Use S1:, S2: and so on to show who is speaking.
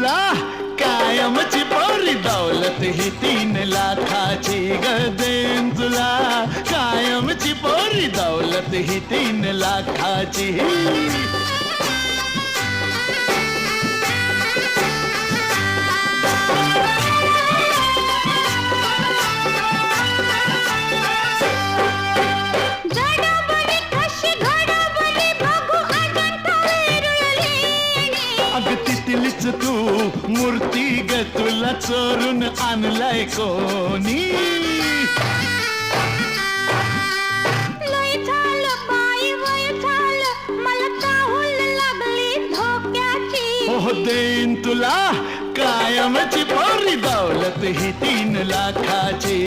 S1: तुला कायमची पोरी दौलत ही 3 लाखाची ग देईन तुला कायमची पोरी दौलत ही 3 लाखाची तितलीच तू मूर्ती ग तुला चोरून आणलाय कोणी
S2: लय झालं बाई वय झालं मला चाहूल लागली धोक्याची
S1: हो देईन तुला कायमची पोरी दौलत ही 3 लाखाची